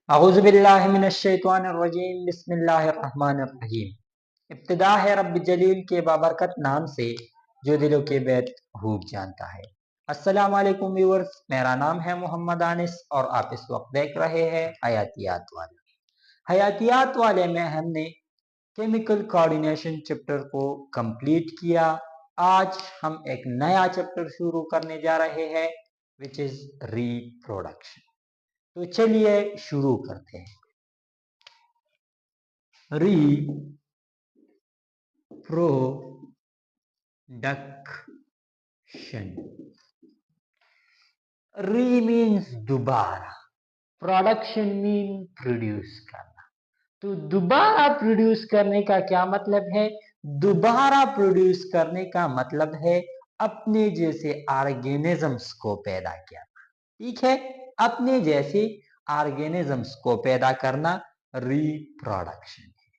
औज़ुबिल्लाहिमिनश्शैतानिर्रजीम बिस्मिल्लाहिर्रहमानिर्रहीम। इब्तिदा है रब्ब जलील के बाबरकत नाम से जो दिलों के बैत खूब जानता है। अस्सलाम वालेकुम व्यूअर्स, मेरा नाम है मोहम्मद आनिस और आप इस वक्त देख रहे हैं हयातियात वाले। हयातियात वाले में हमने केमिकल कोऑर्डिनेशन चैप्टर को कंप्लीट किया। आज हम एक नया चैप्टर शुरू करने जा रहे हैं विच इज रिप्रोडक्शन। तो चलिए शुरू करते हैं। रिप्रोडक्शन। री मीन्स दोबारा, प्रोडक्शन मीन प्रोड्यूस करना। तो दोबारा प्रोड्यूस करने का क्या मतलब है? दोबारा प्रोड्यूस करने का मतलब है अपने जैसे ऑर्गेनिजम्स को पैदा करना। ठीक है, अपने जैसे ऑर्गेनिजम्स को पैदा करना रिप्रोडक्शन है।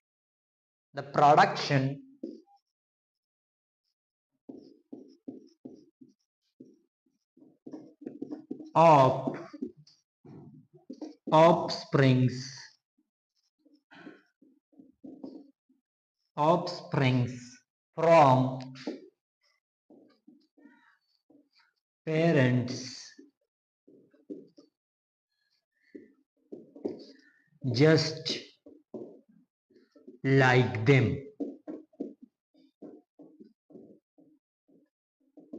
The production of offsprings from parents just like them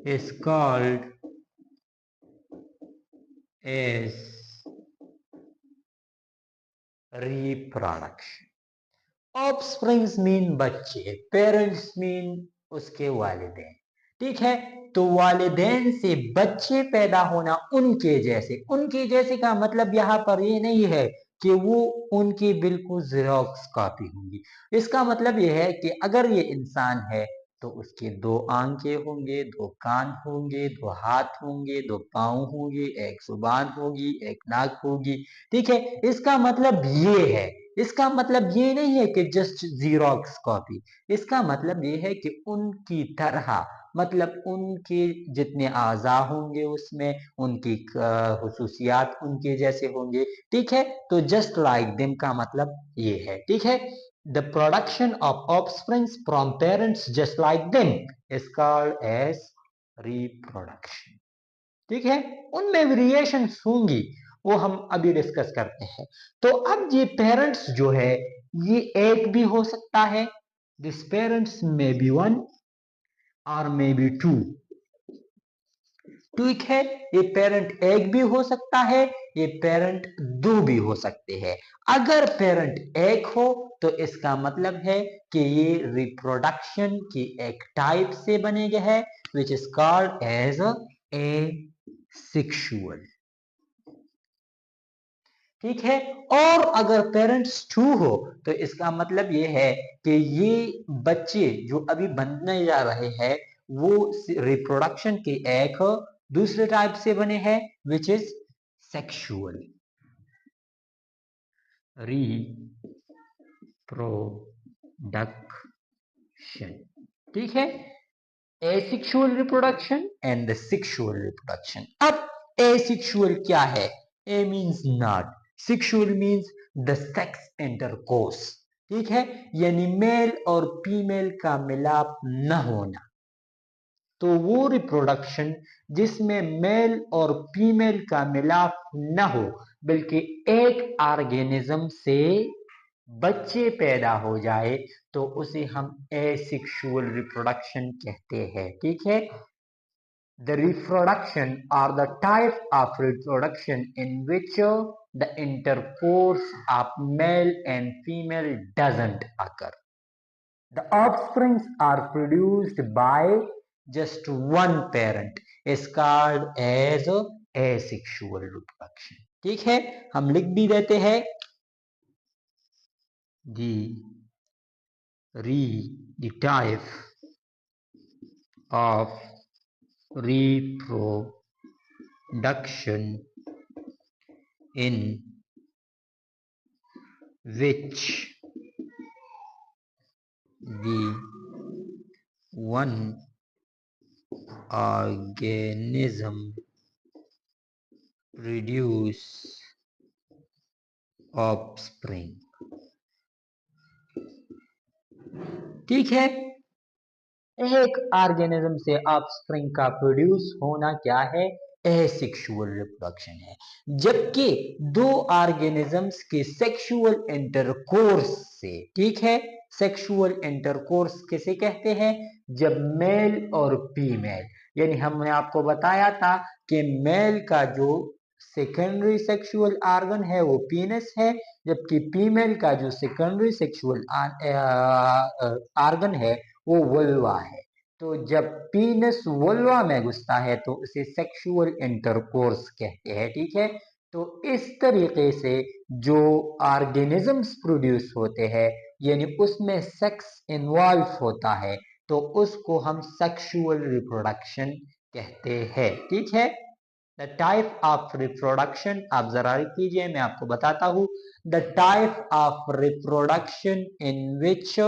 is called as reproduction. Offsprings mean बच्चे, पेरेंट्स मीन उसके वालिदैन। ठीक है, तो वालिदैन से बच्चे पैदा होना उनके जैसे का मतलब यहाँ पर ये नहीं है कि वो उनकी बिल्कुल ज़ेरॉक्स कॉपी होंगी। इसका मतलब ये है कि अगर ये इंसान है तो उसके 2 आंखें होंगे, 2 कान होंगे, 2 हाथ होंगे, 2 पाँव होंगे, 1 जुबान होगी, 1 नाक होगी। ठीक है, इसका मतलब ये है। इसका मतलब ये नहीं है कि जस्ट जीरोक्स कॉपी। इसका मतलब ये है कि उनकी तरह, मतलब उनके जितने आज़ा होंगे उसमें उनकी हुसूसियात उनके जैसे होंगे। ठीक है, तो जस्ट लाइक देम का मतलब ये है। ठीक है, the production of offsprings from parents just like them is called as reproduction. ठीक है, उनमें वेरिएशंस होंगी, वो हम अभी डिस्कस करते हैं। तो अब ये पेरेंट्स जो है ये एक भी हो सकता है, दिस पेरेंट्स मे बी 1 और मे बी 2। ठीक है, ये पेरेंट एक भी हो सकता है, ये पेरेंट 2 भी हो सकते हैं। अगर पेरेंट एक हो तो इसका मतलब है कि ये रिप्रोडक्शन की एक टाइप से बने गए हैं which is called as asexual. ठीक है, और अगर पेरेंट्स 2 हो तो इसका मतलब ये है कि ये बच्चे जो अभी बनने जा रहे हैं वो रिप्रोडक्शन के एक दूसरे टाइप से बने हैं विच इज सेक्सुअल। रिप्रोडक्शन। ठीक है, asexual reproduction and the sexual reproduction. अब एसेक्सुअल क्या है? A means not, sexual means the sex intercourse. ठीक है, यानी मेल और फीमेल का मिलाप न होना। तो वो रिप्रोडक्शन जिसमें मेल और फीमेल का मिलाप न हो बल्कि एक ऑर्गेनिज्म से बच्चे पैदा हो जाए तो उसे हम एसेक्सुअल रिप्रोडक्शन कहते हैं। ठीक है, the reproduction or the type of reproduction in which the intercourse of male and female doesn't occur. The offsprings are produced by just one parent is called as asexual reproduction. ठीक है, हम लिख भी देते हैं the type of reproduction in which the one organism produce offspring. ठीक है, एक ऑर्गेनिज्म से ऑफस्प्रिंग का प्रोड्यूस होना क्या है? एसेक्सुअल रिप्रोडक्शन है। जबकि दो ऑर्गेनिजम्स के सेक्सुअल इंटरकोर्स से, ठीक है, सेक्सुअल इंटरकोर्स किसे कहते हैं? जब मेल और फीमेल, यानी हमने आपको बताया था कि मेल का जो सेकेंडरी सेक्सुअल ऑर्गन है वो पीनस है, जबकि फीमेल का जो सेकेंडरी सेक्सुअल ऑर्गन है वो वल्वा है। तो जब पीनस वल्वा में घुसता है तो उसे सेक्सुअल इंटरकोर्स कहते हैं। ठीक है, तो इस तरीके से जो ऑर्गेनिजम्स प्रोड्यूस होते हैं, यानी उसमें सेक्स इन्वॉल्व होता है, तो उसको हम सेक्सुअल रिप्रोडक्शन कहते हैं। ठीक है, द टाइप ऑफ रिप्रोडक्शन, आप जरा कीजिए, मैं आपको बताता हूं। The type of reproduction in which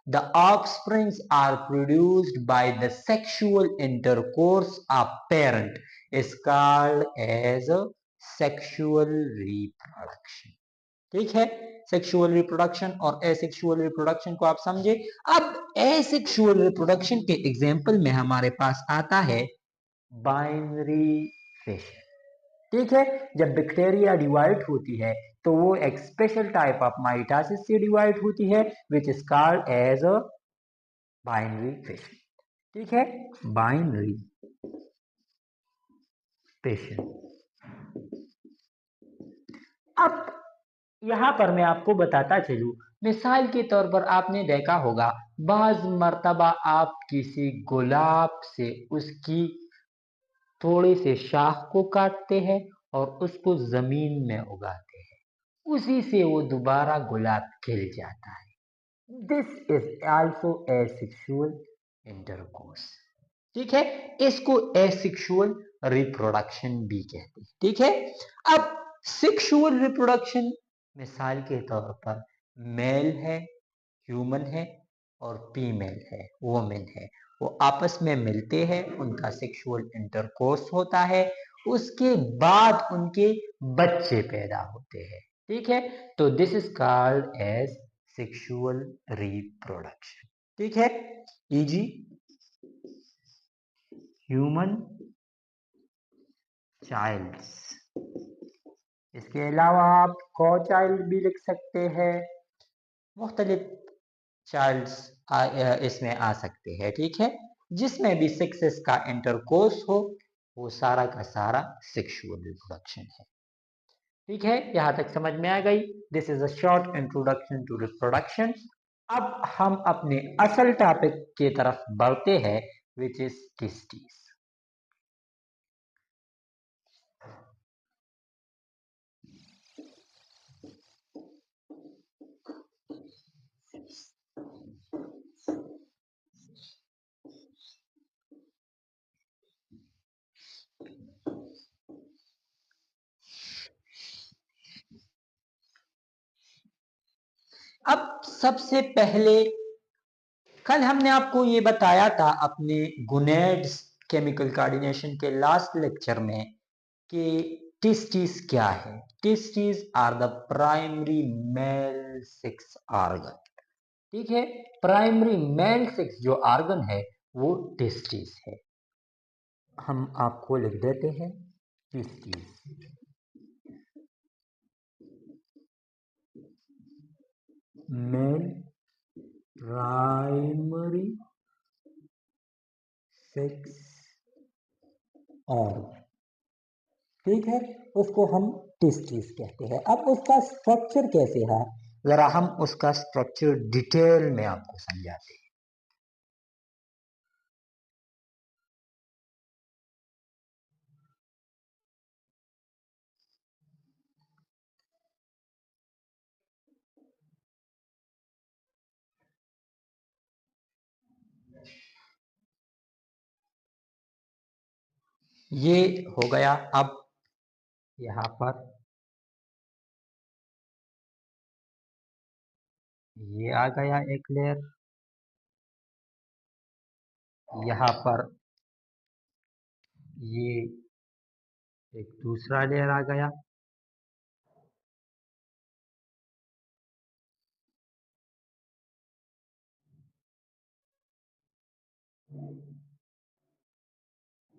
the offsprings are produced by the sexual intercourse of parent is called as a sexual reproduction। ठीक है, सेक्सुअल रिप्रोडक्शन और एसेक्सुअल रिप्रोडक्शन को आप समझे। अब एसेक्सुअल रिप्रोडक्शन के एग्जाम्पल में हमारे पास आता है बाइनरी फिशन। ठीक है, जब बैक्टीरिया डिवाइड होती है तो वो एक स्पेशल टाइप ऑफ माइटोसिस से डिवाइड होती है which is called as a binary fission. ठीक है, बाइनरी फिशन। अब यहां पर मैं आपको बताता चलूं, मिसाल के तौर पर आपने देखा होगा बाज मर्तबा आप किसी गुलाब से उसकी थोड़े से शाख को काटते हैं और उसको जमीन में उगाते हैं, उसी से वो दोबारा गुलाब खिल जाता है। This is also asexual intercourse. ठीक है, इसको एसेक्सुअल रिप्रोडक्शन भी कहते हैं। ठीक है, अब सेक्सुअल रिप्रोडक्शन मिसाल के तौर पर मेल है, ह्यूमन है, और फीमेल है, वोमेन है, वो आपस में मिलते हैं, उनका सेक्सुअल इंटरकोर्स होता है, उसके बाद उनके बच्चे पैदा होते हैं। ठीक है, तो this is called as sexual reproduction. ठीक है, इजी ह्यूमन चाइल्ड्स। इसके अलावा आप को चाइल्ड भी लिख सकते हैं, मुख्तलिफ चाइल्ड्स इसमें आ सकते हैं। ठीक है, जिसमें भी सेक्सेस का इंटरकोर्स हो वो सारा का सारा सेक्सुअल रिप्रोडक्शन है। ठीक है, यहां तक समझ में आ गई। This is a short introduction to reproduction. अब हम अपने असल टॉपिक की तरफ बढ़ते हैं विच इज टेस्टिस। अब सबसे पहले, कल हमने आपको ये बताया था अपने गुनेड्स केमिकल कोऑर्डिनेशन के लास्ट लेक्चर में कि टेस्टिस क्या है। Testis are the primary male sex organ. ठीक है, प्राइमरी मेल सेक्स जो ऑर्गन है वो टेस्टिस है। हम आपको लिख देते हैं testis, male primary sex organ. ठीक है, उसको हम टेस्टिस कहते हैं। अब उसका स्ट्रक्चर कैसे है, जरा हम उसका स्ट्रक्चर डिटेल में आपको समझाते हैं। ये हो गया। अब यहाँ पर ये आ गया एक लेयर, यहाँ पर ये एक दूसरा लेयर आ गया,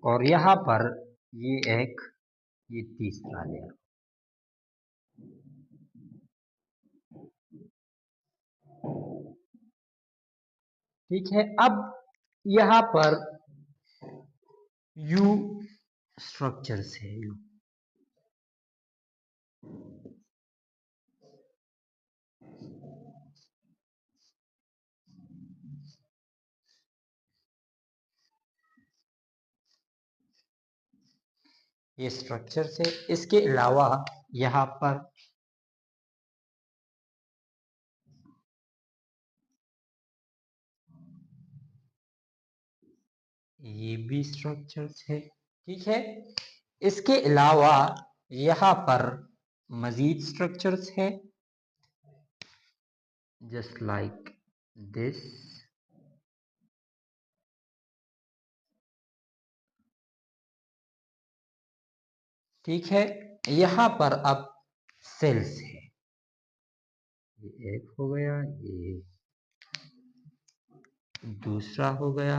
और यहाँ पर ये तीसरा लेयर। ठीक है, अब यहाँ पर यू स्ट्रक्चर्स है। यू ये स्ट्रक्चर्स है। इसके अलावा यहाँ पर ये भी स्ट्रक्चर्स है। ठीक है, इसके अलावा यहाँ पर मजीद स्ट्रक्चर्स है, जस्ट लाइक दिस। ठीक है, यहाँ पर अब सेल्स है। ये एक हो गया, ये दूसरा हो गया,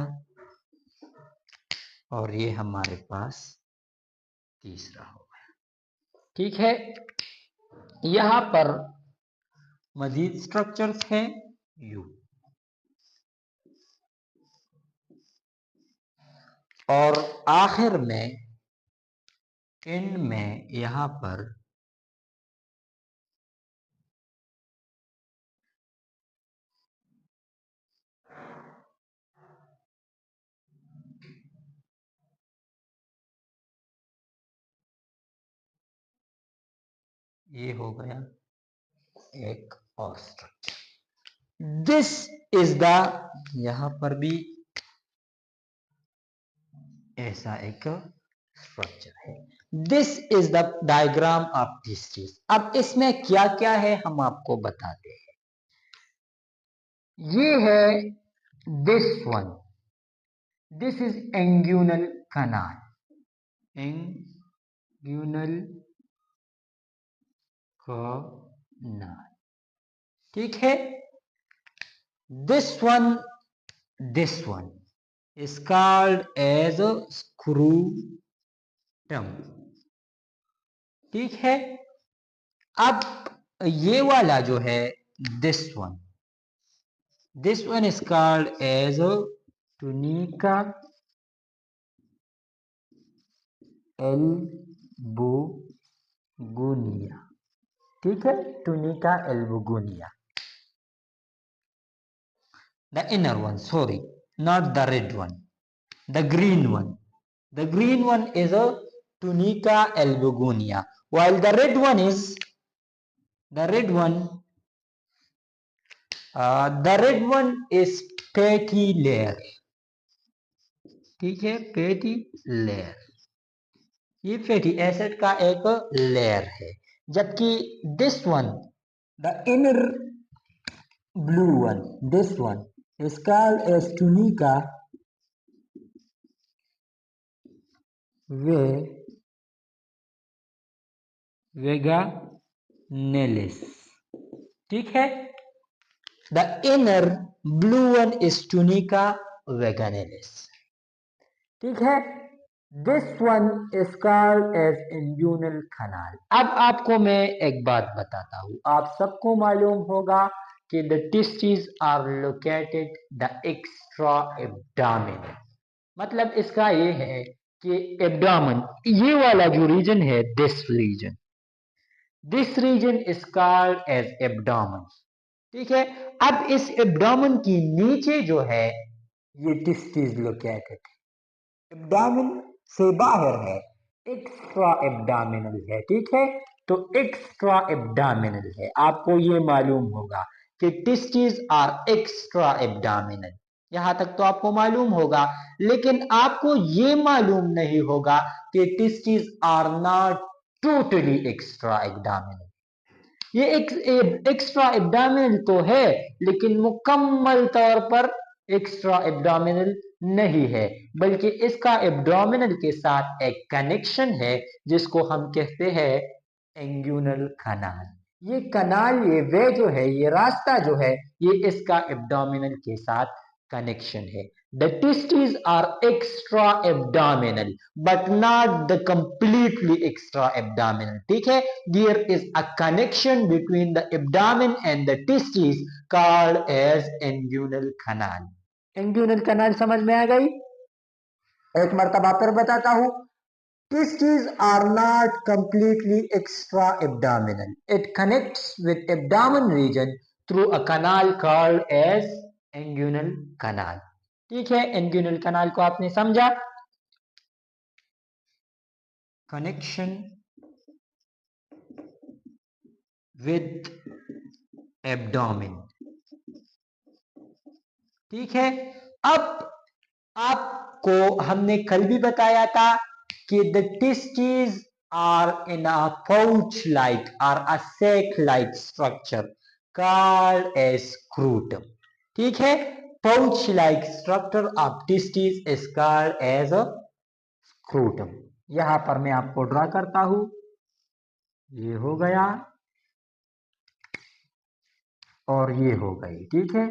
और ये हमारे पास तीसरा हो गया। ठीक है, यहाँ पर मजीद स्ट्रक्चर्स हैं यू, और आखिर में एंड में यहाँ पर ये हो गया एक और स्ट्रक्चर। दिस इज द, यहाँ पर भी ऐसा एक स्ट्रक्चर है। This is the diagram of tissues. अब इसमें क्या क्या है हम आपको बताते हैं। ये है दिस वन, दिस इज एंग्यूनल कनाल, एंग्यूनल कनाल। ठीक है, this one is called as a scrotum। ठीक है, अब ये वाला जो है this one is called as a tunica albuginea। ठीक है, tunica albuginea। The inner one, sorry, not the red one, the green one. The green one is a tunica albuginea, while the red one is fatty layer। ठीक है, fatty layer, ये fatty acid का एक layer है। जबकि this one, the inner blue one, this one is called as tunica vaginalis। ठीक है, the inner blue one is tunica vaginalis। ठीक है, this one is called as inguinal canal. अब आपको मैं एक बात बताता हूं, आप सबको मालूम होगा कि the tissues are located the extra abdominal. मतलब इसका ये है कि एब्डोमेन, ये वाला जो रीजन है, this region is called as abdomen. ठीक है, अब इस एब्डोमेन की नीचे जो है ये टिश्यूज लोकेटेड है, एब्डोमेन से बाहर है, एक्स्ट्रा एब्डोमिनल है। ठीक है, तो एक्स्ट्रा एब्डोमिनल है, आपको ये मालूम होगा कि टिश्यूज आर एक्स्ट्रा एब्डोमिनल। यहां तक तो आपको मालूम होगा, लेकिन आपको ये मालूम नहीं होगा कि tissues are not totally extra abdominal. ये एक्स्ट्रा एब्डोमिनल तो है, लेकिन मुकम्मल तौर पर एक्स्ट्रा एब्डोमिनल नहीं है, बल्कि इसका एब्डोमिनल के साथ एक कनेक्शन है जिसको हम कहते हैं एंग्यूनल कनाल। ये कनाल, ये वे जो है, ये रास्ता जो है, ये इसका एब्डोमिनल के साथ कनेक्शन है। The testis are extra abdominal but not the completely extra abdominal, ठीक है। There is a connection between the abdomen and the testis called as inguinal canal. Inguinal canal समझ में आ गई? एक मर्तबा फिर बताता हूं, testes are not completely extra-abdominal. It connects with abdomen region through a canal called as inguinal canal. ठीक है, inguinal canal को आपने समझा? Connection with abdomen. ठीक है, अब आपको हमने कल भी बताया था कि the testes are in a pouch like or a sac like structure called as scrotum, ठीक है। pouch like structure of testes is called as a scrotum। यहां पर मैं आपको ड्रा करता हूं, ये हो गया और ये हो गई, ठीक है।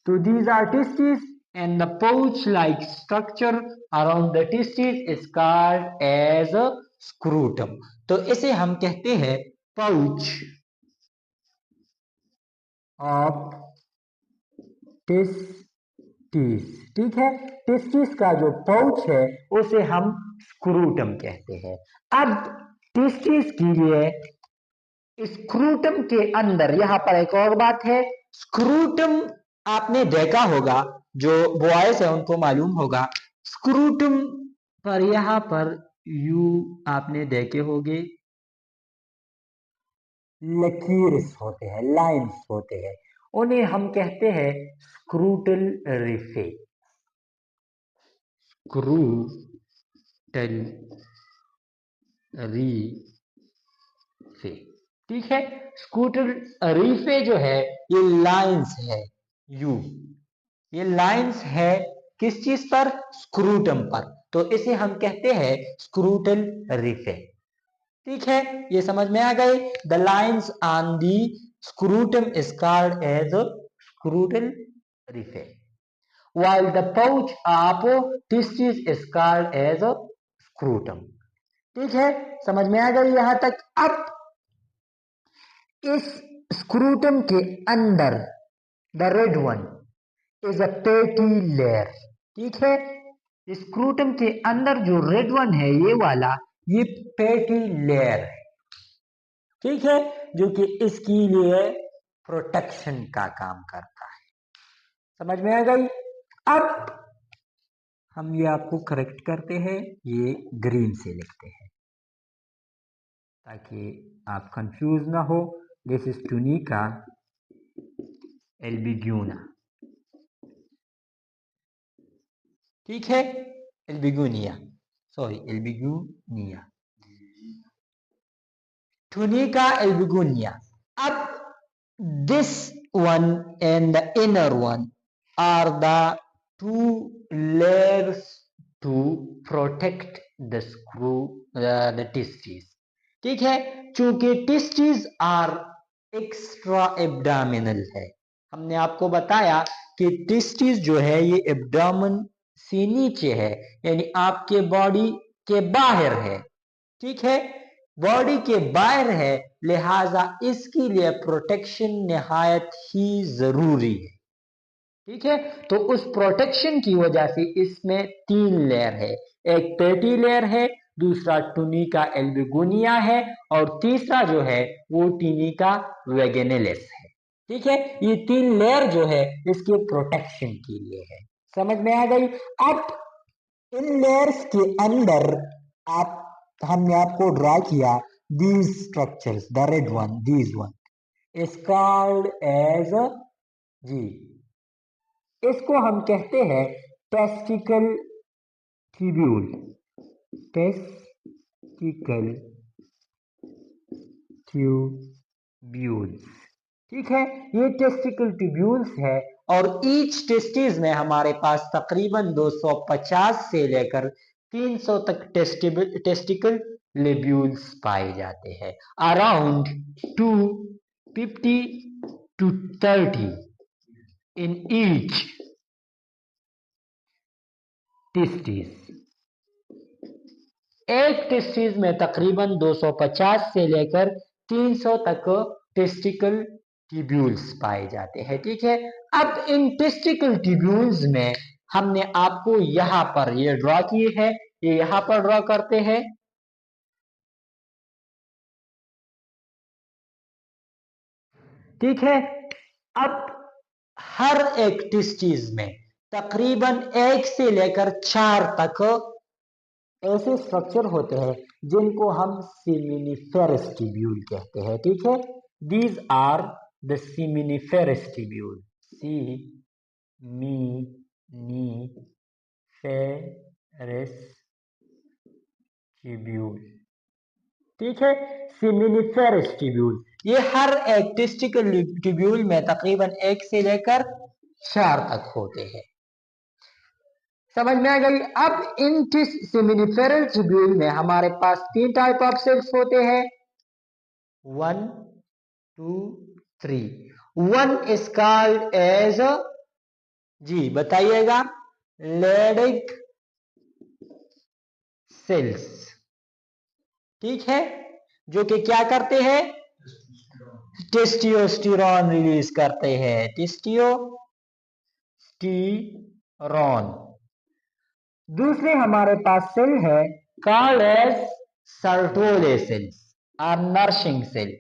तो these are testes and the pouch like structure around the testes is called as a scrotum। तो इसे हम कहते हैं pouch of testes, ठीक है। टेस्टिस का जो पाउच है उसे हम स्क्रूटम कहते हैं। अब टेस्टिस के लिए स्क्रूटम के अंदर यहां पर एक और बात है, स्क्रूटम आपने देखा होगा, जो बॉयज है उनको मालूम होगा, स्क्रूटम पर यहां पर यू आपने देखे होंगे लकीर होते हैं, लाइंस होते हैं, उन्हें हम कहते हैं स्क्रूटल रिफे। स्क्रूटल रीफे, ठीक है। स्कूटर रीफे जो है ये लाइंस है, यू ये लाइंस है किस चीज पर? स्क्रूटम पर। तो इसे हम कहते हैं स्क्रूटल रीफे, ठीक है। ये समझ में आ गई? The lines on the scrotum is called as scrotal raphe while the pouch of testes is called as scrotum, ठीक है। समझ में आ गई यहां तक? अब इस स्क्रूटम के अंदर the red one is a पेटी लेयर, ठीक है। स्क्रूटम के अंदर जो रेड वन है ये वाला, ये पेटी लेयर है, ठीक है, जो कि इसके लिए प्रोटेक्शन का काम करता है। समझ में आ गई? अब हम ये आपको करेक्ट करते हैं, ये ग्रीन से लिखते हैं ताकि आप कंफ्यूज ना हो। दिस इज टुनिका एल्बिग्यूना, ठीक है। Albuginea, sorry albuginea, tunica albuginea. अब this one and the inner one are the two layers to protect the screw the testes, ठीक है। चूंकि टेस्टिस आर एक्स्ट्रा एब्डोमिनल है, हमने आपको बताया कि टेस्टिस जो है ये एब्डोमेन से नीचे है, यानी आपके बॉडी के बाहर है, ठीक है। बॉडी के बाहर है, लिहाजा इसके लिए प्रोटेक्शन निहायत ही जरूरी है, ठीक है। तो उस प्रोटेक्शन की वजह से इसमें 3 लेयर है, एक पेटी लेयर है, दूसरा टुनिका एल्बिगुनिया है और तीसरा जो है वो टुनिका वेगेनलिस है, ठीक है। ये 3 लेयर जो है इसके प्रोटेक्शन के लिए है। समझ में आ गई? अब इन लेयर्स के अंदर आप हमने आपको ड्रा किया these structures, the red one, these one is called as जी, इसको हम कहते हैं टेस्टिकल ट्यूब्यूल, टेस्टिकल ट्यूब्यूल्स, ठीक है। ये टेस्टिकल ट्यूब्यूल्स है और ईच टेस्टिस में हमारे पास तकरीबन 250 से लेकर 300 तक टेस्टिकल लेब्यूल्स पाए जाते हैं। Around 250 to 30 in each टिस्टिस। एक टिस्टिस में तकरीबन 250 से लेकर 300 तक टेस्टिकल ट्यूब्यूल्स पाए जाते हैं। ठीक है, अब इन टेस्टिकल ट्यूब्यूल्स में हमने आपको यहां पर ये ड्रॉ किए हैं, ये यहां पर ड्रॉ करते हैं। ठीक है, अब हर एक टेस्टिस में तकरीबन 1 से लेकर 4 तक ऐसे स्ट्रक्चर होते हैं जिनको हम सेमिनिफेरस ट्यूब्यूल कहते हैं। ठीक है, these are the seminiferous tubule, seminiferous tubule. ठीक है, सेमिनिफेरस ट्यूब्यूल, ये हर एक टेस्टिकल ट्यूब्यूल में तकरीबन 1 से लेकर 4 तक होते हैं। समझ में आ गई? अब इन सेमिनिफेरल ट्यूब्यूल में हमारे पास 3 टाइप ऑफ सेल्स होते हैं, 1 2 3। 1 इज कॉल्ड एज, जी बताइएगा, लेडिक सेल्स। ठीक है, जो कि क्या करते हैं, टेस्टोस्टेरोन रिलीज करते हैं, टेस्टोस्टेरोन। दूसरे हमारे पास सेल है कॉल्ड एज सर्टोले सेल्स और नर्सिंग सेल,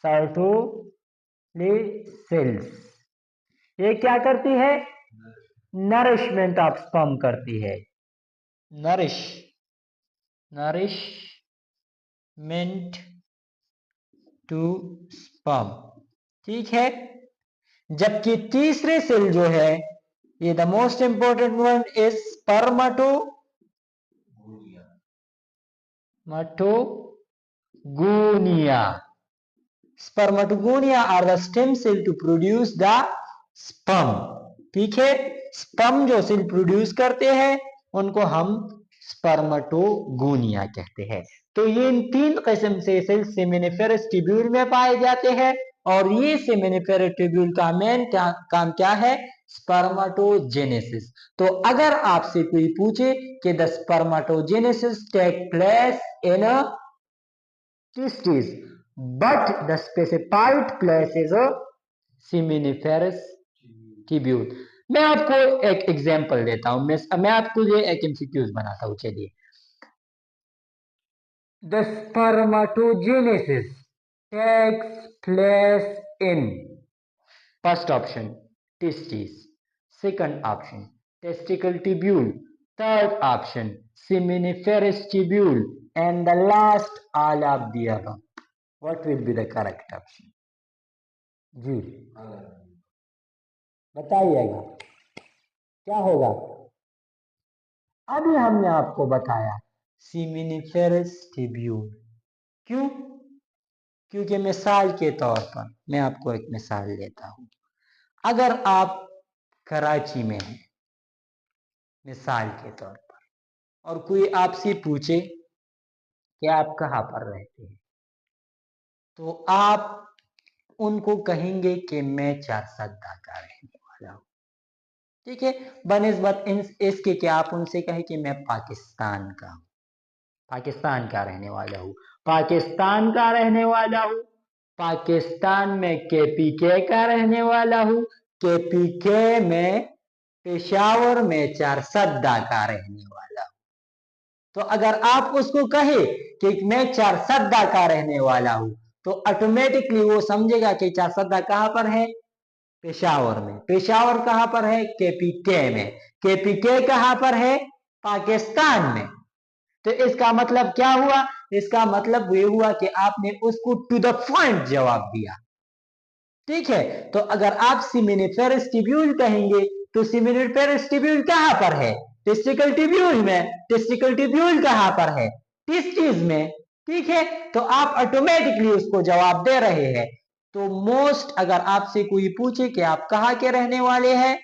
सर्टोले सेल्स। ये क्या करती है, नरिशमेंट ऑफ स्पर्म करती है, नरिशमेंट टू स्पर्म। ठीक है, जबकि तीसरे सेल जो है, ये the most important one is spermatogonia. Spermatogonia are the stem cell to produce the sperm. ठीक है, स्पर्म जो सेल प्रोड्यूस करते हैं उनको हम स्पर्मेटोगोनिया कहते हैं। तो ये इन 3 किस्म से सेल सेमिनिफेरस ट्यूब्यूल में पाए जाते हैं, और ये सेमिनिफेरस ट्यूब्यूल का मेन काम क्या है, स्पर्मेटोजेनेसिस। तो अगर आपसे कोई पूछे कि the spermatogenesis take place in a testis but the specified place is a seminiferous tubule, मैं आपको एक एग्जांपल देता हूं, मैं आपको ये एक एमसीक्यूज बनाता हूं। चलिए, the spermatogenesis takes place in, first option testis, second option testicle tubule, third option seminiferous tubule, and the last all of the above. What will be the correct option? जी बताइएगा क्या होगा। अभी हमने आपको बताया seminiferous tubule, क्यों? क्योंकि मिसाल के तौर पर मैं आपको एक मिसाल देता हूं, अगर आप कराची में हैं मिसाल के तौर पर, और कोई आपसे पूछे कि आप कहां पर रहते हैं, तो आप उनको कहेंगे कि मैं चारसद्दा का रहने वाला हूं। ठीक है, बनिस्बत इसके कि आप उनसे कहें कि मैं पाकिस्तान का हूं, पाकिस्तान का रहने वाला हूं, पाकिस्तान का रहने वाला हूं, पाकिस्तान में केपीके का रहने वाला हूं, केपीके में पेशावर में चारसद्दा का रहने वाला हूं। तो अगर आप उसको कहे कि मैं चारसद्दा का रहने वाला हूं, तो ऑटोमेटिकली वो समझेगा कि चारसद्दा कहां पर है, पेशावर में। पेशावर कहां पर है, केपीके में। केपीके कहां पर है, पाकिस्तान में। तो इसका मतलब क्या हुआ, इसका मतलब ये हुआ कि आपने उसको टू द पॉइंट जवाब दिया। ठीक है, तो अगर आप सेमिनिफेरस ट्यूब्यूल कहेंगे तो सेमिनिफेरस ट्यूब्यूल कहां पर है, टेस्टिकल ट्यूब्यूल में। टेस्टिकल ट्यूब्यूल कहां पर है, टेस्टिस में। ठीक है, तो आप ऑटोमेटिकली उसको जवाब दे रहे हैं। तो मोस्ट, अगर आपसे कोई पूछे कि आप कहां के रहने वाले हैं,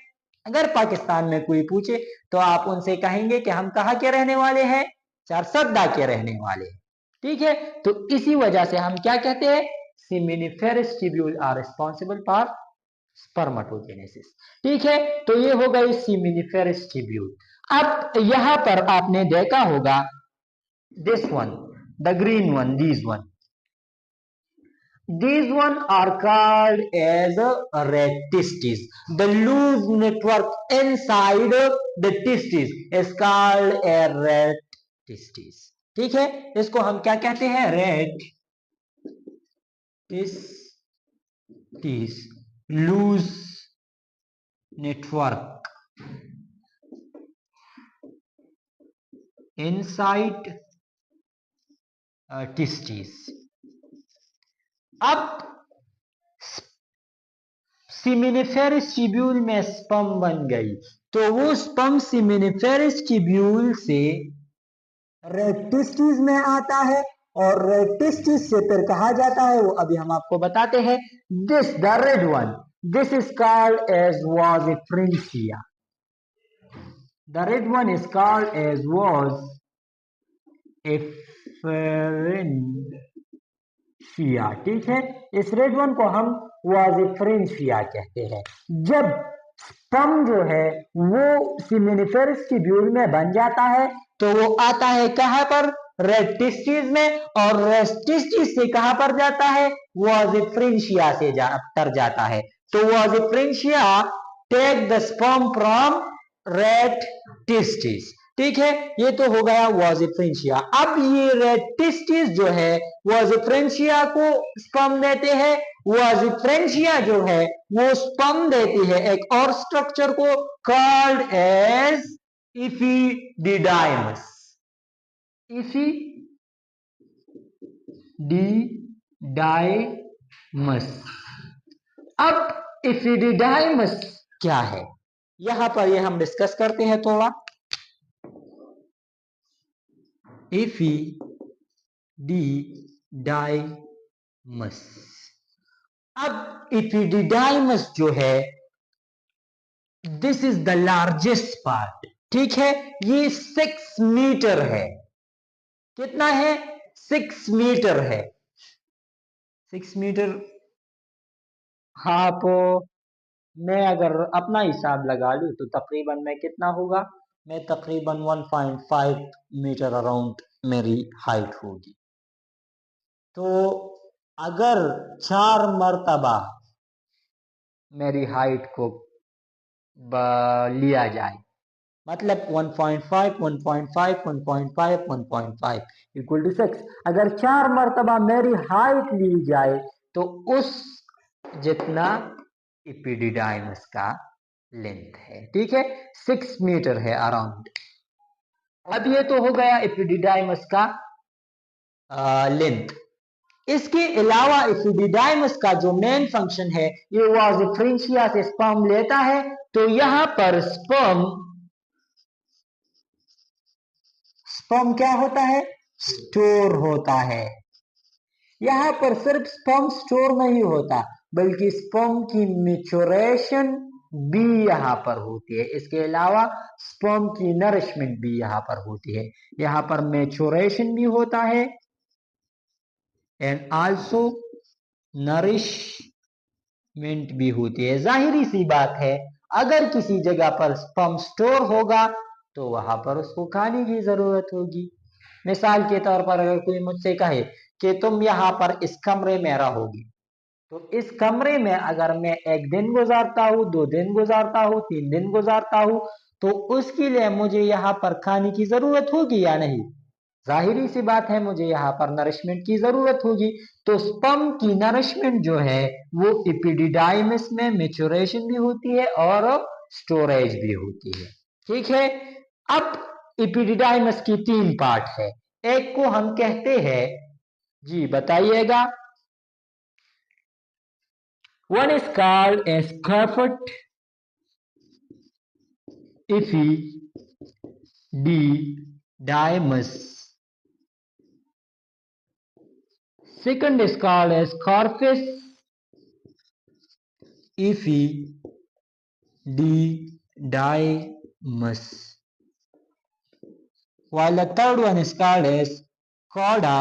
अगर पाकिस्तान में कोई पूछे तो आप उनसे कहेंगे कि हम कहां के रहने वाले हैं, चारसद्दा के रहने वाले हैं। ठीक है, तो इसी वजह से हम क्या कहते हैं, seminiferous tubule are responsible for spermatogenesis। ठीक है, तो ये हो गई seminiferous tubule। अब यहां पर आपने देखा होगा this one, the green one, these one are called as red testes. The loose network inside the testes is called a red testes. ठीक है, इसको हम क्या कहते हैं? red testes, loose network inside testes. अब सिमिनिफेरस ट्यूब्यूल में स्पर्म बन गई, तो वो स्पर्म सिमिनिफेरस ट्यूब्यूल से रेड टेस्टिस में आता है और रेड टेस्टिस से फिर कहा जाता है, वो अभी हम आपको बताते हैं, this the red one, this is called as vasa deferentia. The red one is called as vasa deferentia. ठीक है, इस रेड वन को हम वाजिफ्रेंशिया कहते हैं. जब स्पर्म जो है वो सिमिनिफेरस ट्यूब्यूल में बन जाता है तो वो आता है कहां पर? रेड टेस्टिस में, और रेड टेस्टिस से कहां पर जाता है? वाजिफ्रेंशिया से तर जाता है. तो vasa deferentia take the sperm from red testis. ठीक है, ये तो हो गया वाजिफ्रेंशिया. अब ये रेड टेस्टिस जो है वाजिफ्रेंशिया को स्पर्म देते हैं. वाजिफ्रेंशिया जो है वो स्पर्म देती है एक और स्ट्रक्चर को कॉल्ड एज इफिडिडाइमस. इफिडिडाइमस. अब इफिडिडाइमस क्या है, यहां पर ये हम डिस्कस करते हैं थोड़ा. इफिडिडाइमस. अब इफिडिडाइमस जो है this is the largest part. ठीक है, ये 6 मीटर है. कितना है? 6 मीटर है. 6 मीटर. हाँ, तो मैं अगर अपना हिसाब लगा लूं तो तकरीबन मैं कितना होगा, मैं तकरीबन 1.5 मीटर अराउंड मेरी हाइट होगी. तो अगर 4 मर्तबा मेरी हाइट को लिया जाए, मतलब 1.5 1.5 1.5 1.5 इक्वल टू 6. अगर 4 मर्तबा मेरी हाइट ली जाए तो उस जितना इपिडिडाइमस का लेंथ है. ठीक है, 6 मीटर है अराउंड. अब ये तो हो गया इपिडिडाइमस का लेंथ. इसके अलावा इफिडिडाइमस का जो मेन फंक्शन है, ये वाजिफ्रेंशिया से स्पर्म लेता है. तो यहां पर स्पर्म क्या होता है? स्टोर होता है. यहां पर सिर्फ स्पर्म स्टोर नहीं होता, बल्कि स्पर्म की मैच्योरेशन भी यहां पर होती है. इसके अलावा स्पर्म की नरिशमेंट भी यहां पर होती है. यहां पर मैच्योरेशन भी होता है एंड आल्सो नरिशमेंट भी होती है. जाहिरी सी बात है, अगर किसी जगह पर स्पर्म स्टोर होगा तो वहां पर उसको खाने की जरूरत होगी. मिसाल के तौर पर अगर कोई मुझसे कहे कि तुम यहाँ पर इस कमरे में रहोगी, तो इस कमरे में अगर मैं 1 दिन गुजारता हूँ, 2 दिन गुजारता हूँ, 3 दिन गुजारता हूँ, तो उसके लिए मुझे यहाँ पर खाने की जरूरत होगी या नहीं? जाहिरी सी बात है, मुझे यहाँ पर नरिशमेंट की जरूरत होगी. तो स्पर्म की नरिशमेंट जो है वो इपिडिडाइमस में मैच्योरेशन भी होती है और स्टोरेज भी होती है. ठीक है, अब इपिडिडाइमस की 3 पार्ट है. एक को हम कहते हैं, जी बताइएगा. One is called as scaffold epididymis. Second is called as corpus epididymis, while the third one is called as cauda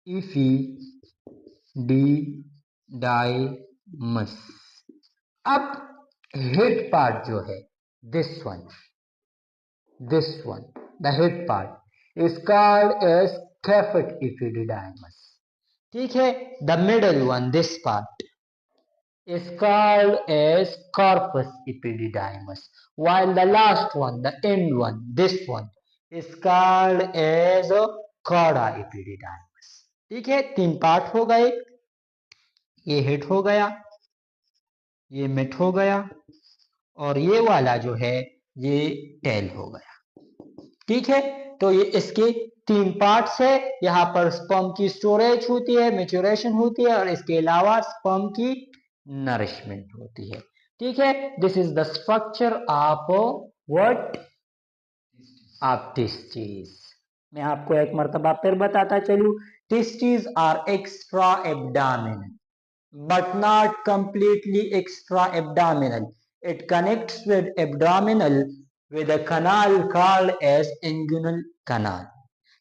epididymis. अब हेड पार्ट जो है this one, this one, the head part, is called as caput epididymis. ठीक है, the middle one, this part, is called as corpus epididymis, while the last one, the end one, this one, is called as cauda epididymis. ठीक है, तीन part हो गए, ये head हो गया, ये मिड हो गया, और ये वाला जो है ये टेल हो गया। ठीक है, तो ये इसके तीन पार्ट्स है। यहाँ पर स्पर्म की स्टोरेज होती है, मैच्योरेशन होती है, और इसके अलावा स्पर्म की नरिशमेंट होती है। ठीक है, this is the structure of what, of testis. मैं आपको एक मर्तबा फिर बताता चलूं, testis are extra abdominal but not completely extra abdominal. It connects with abdominal with a canal called as inguinal canal.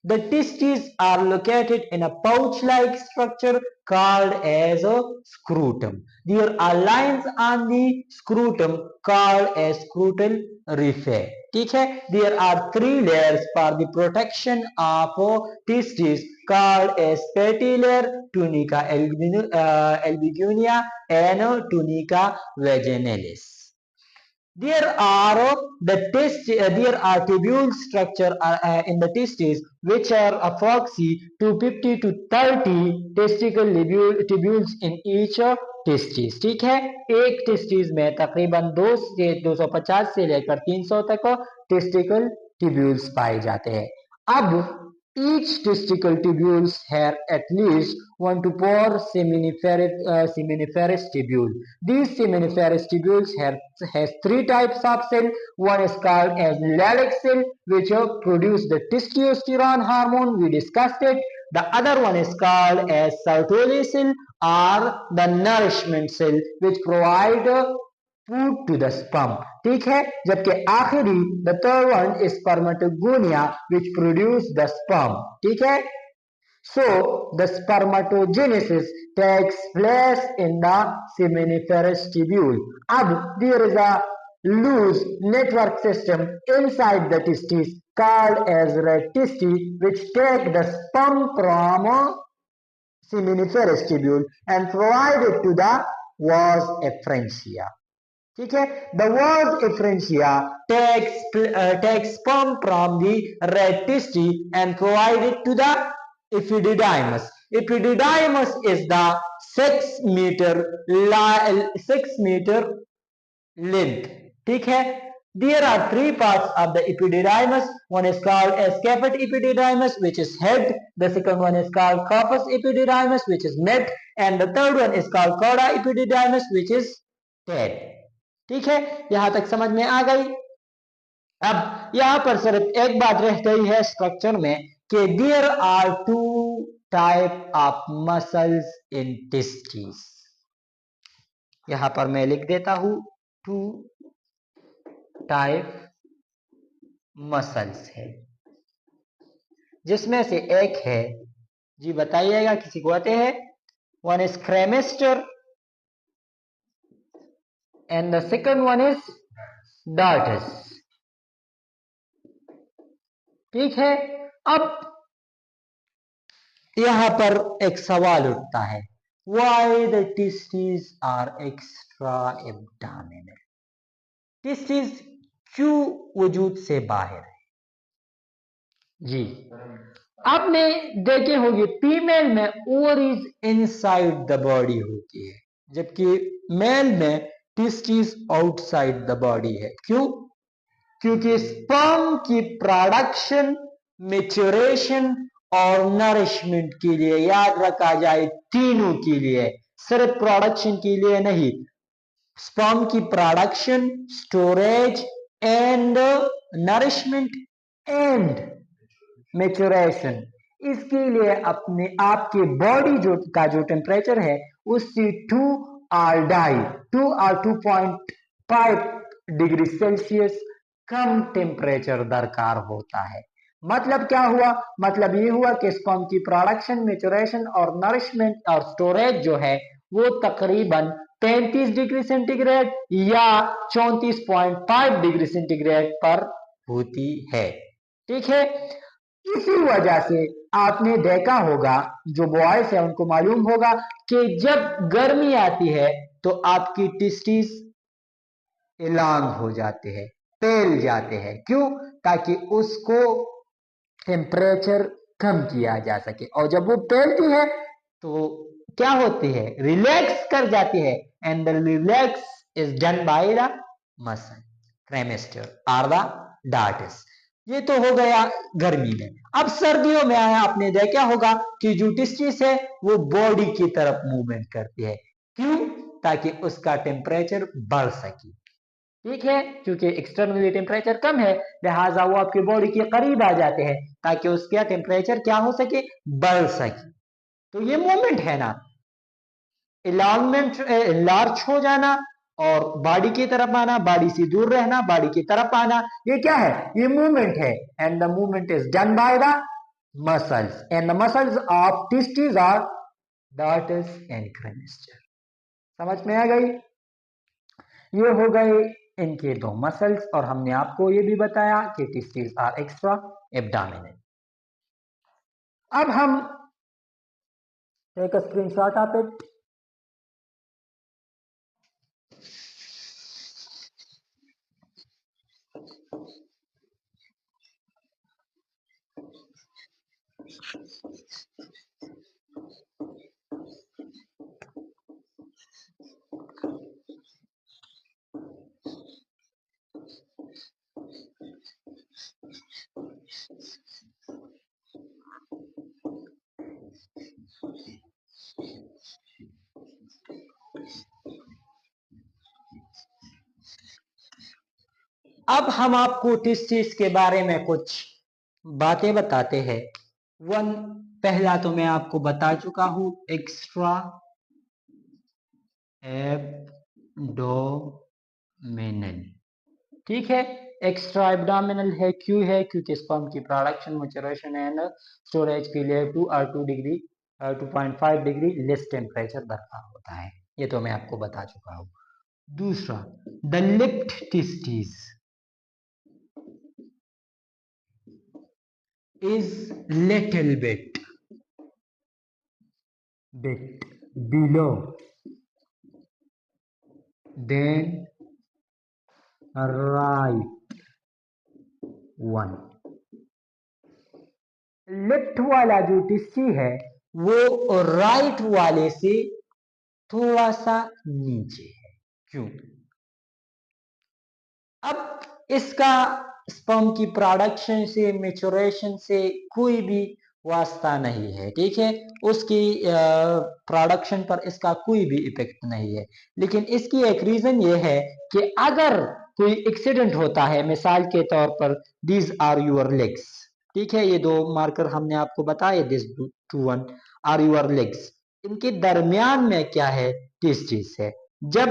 The testes are located in a pouch-like structure called as a scrotum. There are lines on the scrotum called as scrotal raphe. ठीक है, there are three layers for the protection of testes called as petty layer, tunica albuginea, and tunica vaginalis. There are tubule structure in the testes which are approximately 250 to 30 testicle tubules in each testis. ठीक है, एक testis में तकरीबन 2 से 250 से लेकर 300 तक testicle tubules पाए जाते हैं। अब each testicle tubules have at least 1 to 4 seminiferous tubule. These seminiferous tubules has three types of cell. One is called as Leydig cell, which produce the testosterone hormone. We discussed it. The other one is called as Sertoli cell or the nourishment cell, which provide food to the sperm. ठीक है, जबकि आखिरी the third one is spermatogonia which produce the sperm. ठीक है, so the spermatogenesis takes place in the seminiferous tubule. अब there is a loose network system inside the testes called as red testes which take the sperm from seminiferous tubule and provide it to the vas efferentia. ठीक है, the vas efferentia takes sperm from the red testis and provide it to the epididymis. Epididymis is the 6 meter length. ठीक है, there are three parts of the epididymis. One is called as caput epididymis, which is head. The second one is called corpus epididymis, which is mid, and the third one is called cauda epididymis, which is tail. ठीक है, यहां तक समझ में आ गई। अब यहां पर सिर्फ एक बात रह गई है स्ट्रक्चर में कि there are two type of muscles in testis. यहां पर मैं लिख देता हूं, टू टाइप मसल्स है, जिसमें से एक है, जी बताइएगा किसी को आते हैं, one is cremaster and the second one is dartus. ठीक है, अब यहां पर एक सवाल उठता है, why the testes are extra abdominal? Testis क्यों वजूद से बाहर है? जी, आपने देखे होंगे फीमेल में ओवरीज इनसाइड द बॉडी होती है, जबकि मेल में टेस्टिस आउटसाइड द बॉडी है। क्यों? क्योंकि स्पर्म की प्रोडक्शन, मैच्योरेशन और नरिशमेंट के लिए, याद रखा जाए तीनों के लिए, सिर्फ प्रोडक्शन के लिए नहीं, स्पर्म की production, storage and nourishment and maturation, इसके लिए अपने आपके बॉडी जो टेम्परेचर है उससे 2 or 2.5 degree Celsius come temperature दरकार होता है। मतलब क्या हुआ? मतलब ये हुआ कि स्पर्म की प्रोडक्शन, मैच्योरेशन और नरिशमेंट और स्टोरेज जो है वो तकरीबन 33 डिग्री सेंटीग्रेड या 34.5 डिग्री सेंटीग्रेड पर होती है। ठीक है, इसी वजह से आपने देखा होगा, जो बॉयज है उनको मालूम होगा कि जब गर्मी आती है तो आपकी टेस्टिस इलांग हो जाते हैं, फैल जाते हैं। क्यों? ताकि उसको टेम्परेचर कम किया जा सके, और जब वो फैलती है तो क्या होती है, रिलैक्स कर जाती है, and the relax is done by the muscle cremaster और द डार्टिस। ये तो हो गया गर्मी में। अब सर्दियों में आया, आपने देखा होगा कि जो टेस्टिस है वो बॉडी की तरफ मूवमेंट करती है। क्यों? ताकि उसका टेम्परेचर बढ़ सके। ठीक है, क्योंकि एक्सटर्नली टेम्परेचर कम है, लिहाजा वो आपके बॉडी के करीब आ जाते हैं ताकि उसका टेम्परेचर क्या हो सके, बढ़ सके। तो ये मूवमेंट है ना, लार्ज हो जाना और बॉडी की तरफ आना, बॉडी से दूर रहना, बॉडी की तरफ आना, ये क्या है, ये मूवमेंट है। And the movement is done by the muscles, and the muscles of testis are dartos and cremaster. समझ में आ गई? ये हो गए इनके दो मसल्स, और हमने आपको ये भी बताया कि टेस्टिस आर एक्स्ट्रा एब्डोमिनल। अब हम take a screenshot of it. अब हम आपको टेस्टिस के बारे में कुछ बातें बताते हैं। पहला तो मैं आपको बता चुका हूं, एक्स्ट्रा एब्डोमिनल। ठीक है, एक्स्ट्रा एब्डोमिनल है, क्यों है? क्योंकि स्पर्म की प्रोडक्शन, मैच्योरेशन एंड स्टोरेज के लिए 2 डिग्री 2.5 डिग्री लेस टेम्परेचर दरकार होता है। ये तो मैं आपको बता चुका हूं। दूसरा, the lift testis is little bit below than right one। Left वाला जो टिश्यू है वो राइट वाले से थोड़ा सा नीचे है। क्यों? अब इसका स्पर्म की प्रोडक्शन से, मैच्योरेशन से कोई भी वास्ता नहीं है। ठीक है, उसकी प्रोडक्शन पर इसका कोई भी इफेक्ट नहीं है। लेकिन इसकी एक रीजन ये है कि अगर कोई एक्सीडेंट होता है, मिसाल के तौर पर दीज आर योर लेग्स। ठीक है, ये दो मार्कर हमने आपको बताए, this two one are your legs. इनके दरमियान में क्या है, टेस्टिस है। जब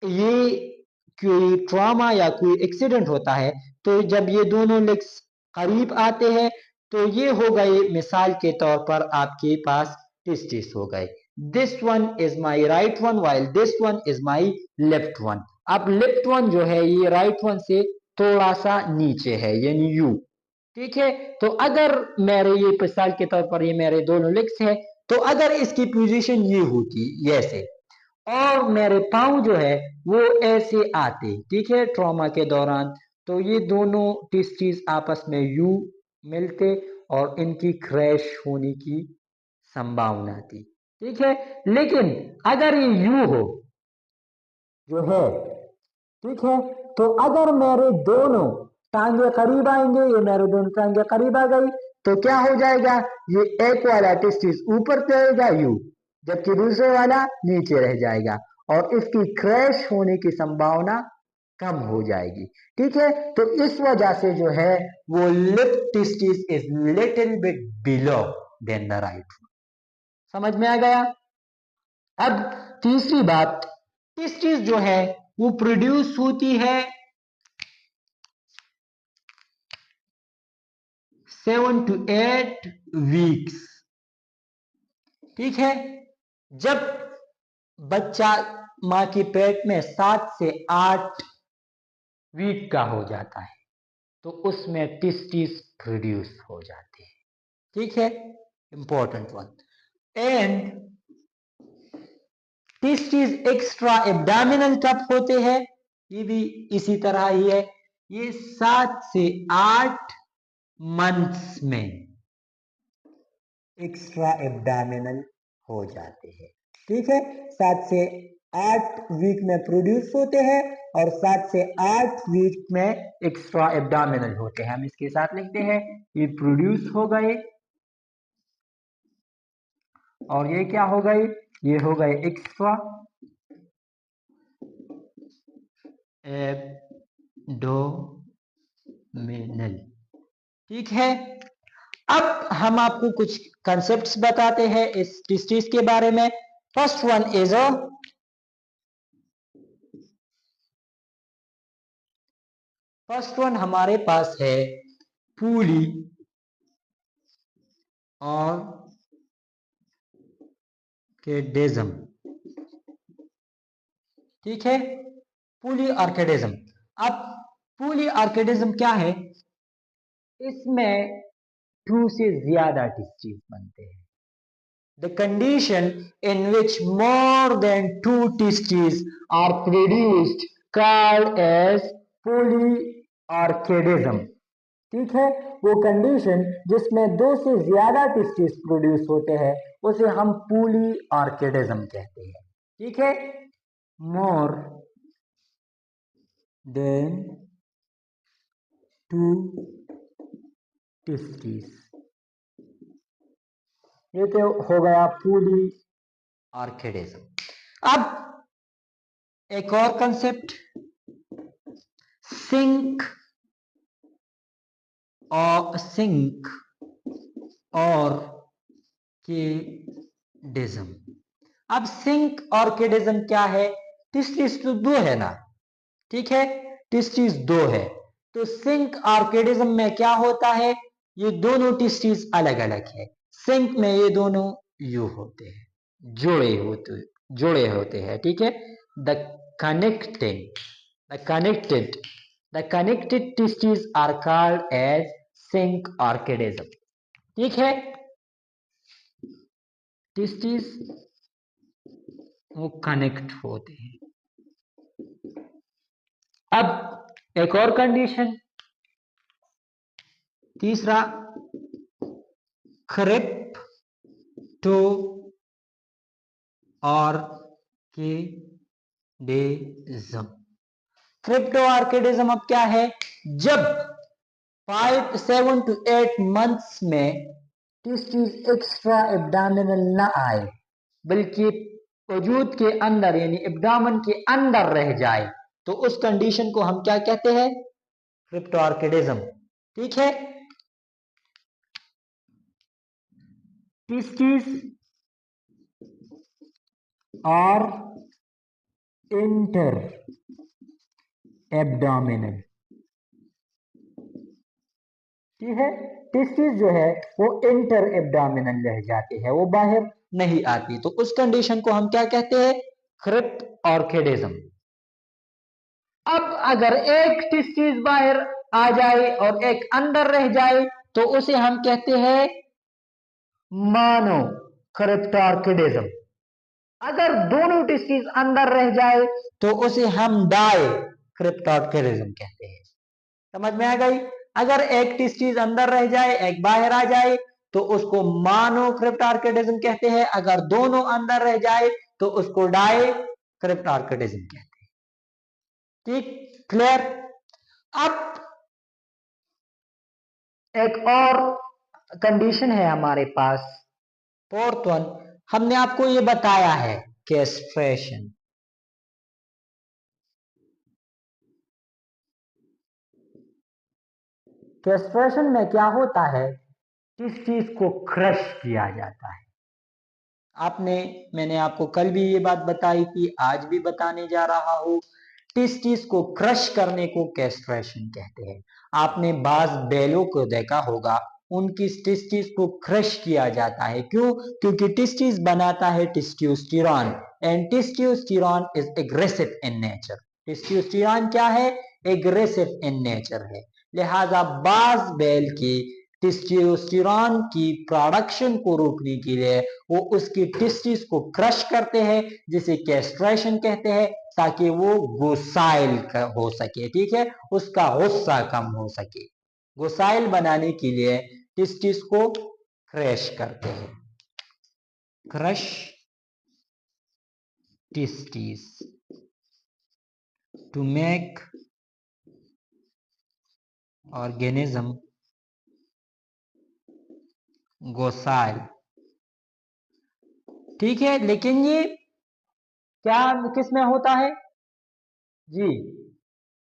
ये कोई ट्रॉमा या कोई एक्सीडेंट होता है तो जब ये दोनों लेग्स करीब आते हैं तो ये हो गए, मिसाल के तौर पर आपके पास टेस्टिस हो गए। This one is my right one while this one is my left one. अब लेफ्ट वन जो है ये राइट वन से थोड़ा सा नीचे है, यानी यू। ठीक है, तो अगर मेरे ये मिसाल के तौर पर ये मेरे दोनों लेग्स है, तो अगर इसकी पोजीशन ये होती ऐसे, और मेरे पाँव जो है वो ऐसे आते, ठीक है, ट्रॉमा के दौरान, तो ये दोनों टेस्टिस आपस में यू मिलते और इनकी क्रैश होने की संभावना थी। ठीक है, लेकिन अगर ये यू हो जो है, ठीक है, तो अगर मेरे दोनों टांगे करीब आएंगे, ये मेरे दोनों टांगे करीब आ गई, तो क्या हो जाएगा, ये एक वाला टेस्टिस ऊपर जाएगा यू, जबकि दूसरे वाला नीचे रह जाएगा, और इसकी क्रैश होने की संभावना कम हो जाएगी। ठीक है, तो इस वजह से जो है वो left testis is little bit below than the right. समझ में आ गया? अब तीसरी बात, टेस्टिस जो है वो प्रोड्यूस होती है 7 to 8 वीक्स। ठीक है, जब बच्चा मां के पेट में 7 से 8 वीक का हो जाता है, तो उसमें टेस्टिस प्रोड्यूस हो जाते हैं। ठीक है, important one. And testis extra abdominal कब होते हैं? ये भी इसी तरह ही है, ये 7 से 8 मंथ्स में एक्स्ट्रा एब्डोमिनल हो जाते हैं। ठीक है, 7 से 8 वीक में प्रोड्यूस होते हैं और 7 से 8 वीक में एक्स्ट्रा एब्डोमिनल होते हैं। हम इसके साथ लिखते हैं, ये प्रोड्यूस हो गए और ये क्या हो गए? ये हो गए एक्स्ट्रा एब्डोमिनल। ठीक है, अब हम आपको कुछ कंसेप्ट्स बताते हैं इस टेस्टिस के बारे में। First one is first one हमारे पास है पूली और केडिज्म। ठीक है, पूली आर्किडिज्म। अब पूली आर्किडिज्म क्या है? इसमें 2 से ज्यादा टेस्टिस बनते हैं। The condition in which more than 2 testes are produced called as polyarchidism। ठीक है, वो कंडीशन जिसमें 2 से ज्यादा टेस्टिस प्रोड्यूस होते हैं उसे हम पॉलीआर्किडिज्म कहते हैं। ठीक है, मोर देन 2 टेस्टिस, ये तो हो गया पॉलीआर्किडिज्म। अब एक और कंसेप्ट, सिंक ऑर्किडिज्म। अब सिंक ऑर्किडिज्म क्या है? टेस्टिस तो 2 है ना, ठीक है, टेस्टिस 2 है, तो सिंक ऑर्किडिज्म में क्या होता है? ये दोनों टेस्टिस अलग अलग है। सिंक में ये दोनों यू होते हैं, जोड़े होते हैं। ठीक है, the connected testes are called as sync orchidism। ठीक है, टेस्टिस वो कनेक्ट होते हैं। अब एक और कंडीशन, तीसरा, क्रिप्टो ऑर्किडिज्म। क्रिप्टो ऑर्किडिज्म अब क्या है? जब 7 to 8 मंथ्स में टेस्टिस एक्स्ट्रा एब्डोमिनल ना आए बल्कि वजूद के अंदर यानी एब्डोमेन के अंदर रह जाए, तो उस कंडीशन को हम क्या कहते हैं? क्रिप्टो ऑर्किडिज्म। ठीक है, टेस्टिस और इंटर एब्डोमिनल। ठीक है, टेस्टिस जो है वो इंटर एब्डोमिनल रह जाते हैं, वो बाहर नहीं आती, तो उस कंडीशन को हम क्या कहते हैं? क्रिप्ट ऑर्किडिज्म। अब अगर एक टेस्टिस बाहर आ जाए और एक अंदर रह जाए तो उसे हम कहते हैं मानो क्रिप्ट ऑर्किडिज्म। अगर दोनों टेस्टिस अंदर रह जाए तो उसे हम डाई क्रिप्ट ऑर्किडिज्म कहते हैं। समझ में आ गई? अगर एक टेस्टिस अंदर रह जाए एक बाहर आ जाए तो उसको मानो क्रिप्ट ऑर्किडिज्म कहते हैं। अगर दोनों अंदर रह जाए तो उसको डाई क्रिप्ट ऑर्किडिज्म कहते हैं। ठीक, क्लियर? अब एक और कंडीशन है हमारे पास, फोर्थ वन, हमने आपको ये बताया है कैस्ट्रेशन। कैस्ट्रेशन में क्या होता है? टेस्टिस को क्रश किया जाता है। मैंने आपको कल भी ये बात बताई थी, आज भी बताने जा रहा हूं, टेस्टिस को क्रश करने को कैस्ट्रेशन कहते हैं। आपने बाज बैलों को देखा होगा, उनकी टेस्टिस को क्रश किया जाता है। क्यों? क्योंकि टेस्टिस बनाता है testosterone and testosterone is aggressive in nature. Testosterone क्या है? एग्रेसिव इन नेचर है। लिहाजा बाज बैल की टेस्टोस्टेरोन की प्रोडक्शन को रोकने के लिए वो उसकी टेस्टिस को क्रश करते हैं, जिसे कैस्ट्रेशन कहते हैं, ताकि वो गोसाइल हो सके। ठीक है, उसका गुस्सा कम हो सके। गोसाइल बनाने के लिए टेस्टिस को क्रश करते हैं, crush testes to make organism docile। ठीक है, लेकिन ये क्या किस में होता है जी?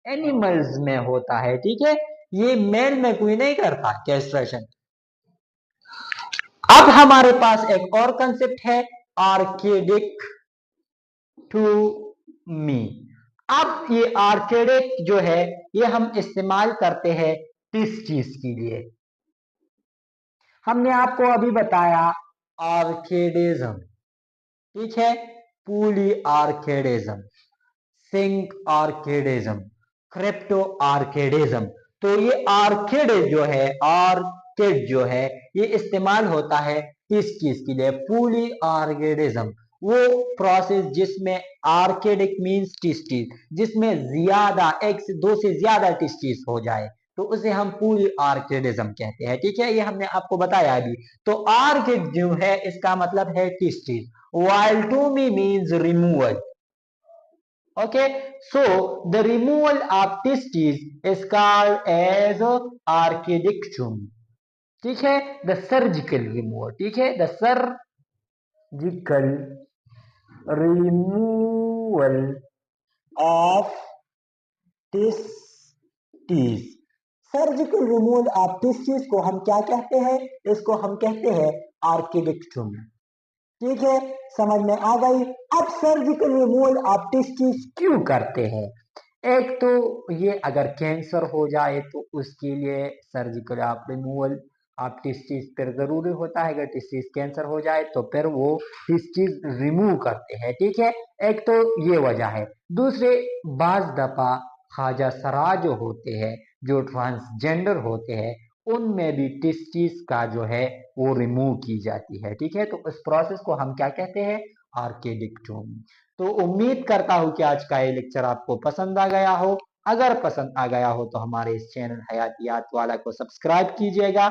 एनिमल्स में होता है। ठीक है, ये मेल में कोई नहीं करता कैस्ट्रेशन। अब हमारे पास एक और कंसेप्ट है, आर्केडिक टू मी। अब ये आर्केडिक जो है ये हम इस्तेमाल करते हैं टेस्टिस के लिए। हमने आपको अभी बताया आर्केडिज्म, ठीक है, पूली आर्केडिज्म, सिंक आर्केडिज्म, क्रिप्टो आर्केडिज्म। तो ये आर्किड जो है, आर्किड जो है ये इस्तेमाल होता है किस चीज के लिए? पूली आर्किडिज्म, वो प्रोसेस जिसमें आर्किडिक मींस टेस्टिस, जिसमें ज्यादा एक से दो से ज्यादा टेस्टिस हो जाए तो उसे हम पूली आर्किडिज्म कहते हैं। ठीक है, ये हमने आपको बताया अभी। तो आर्किड जो है इसका मतलब है testis, while to me means removal। Okay, so the removal of testes is called as archidictum। ठीक है, the surgical removal। ठीक है, the surgical removal of testes। Surgical removal of testis को हम क्या कहते हैं? इसको हम कहते हैं आर्किडिक्टम। ठीक है, समझ में आ गई। अब सर्जिकल रिमूवल ऑफ टेस्टिस क्यों करते हैं? एक तो ये अगर कैंसर हो जाए तो उसके लिए surgical of removal of testis फिर जरूरी होता है। अगर टेस्टिस कैंसर हो जाए तो फिर वो टेस्टिस रिमूव करते हैं। ठीक है, एक तो ये वजह है। दूसरे, बाज दफा ख्वाजा सरा जो होते हैं, जो ट्रांसजेंडर होते हैं, उनमें भी टेस्टिस का जो है वो रिमूव की जाती है। ठीक है, तो इस प्रोसेस को हम क्या कहते हैं? आर्किडिक्टोम। तो उम्मीद करता हूं कि आज का ये लेक्चर आपको पसंद आ गया हो। अगर पसंद आ गया हो तो हमारे इस चैनल हयातियात वाला को सब्सक्राइब कीजिएगा।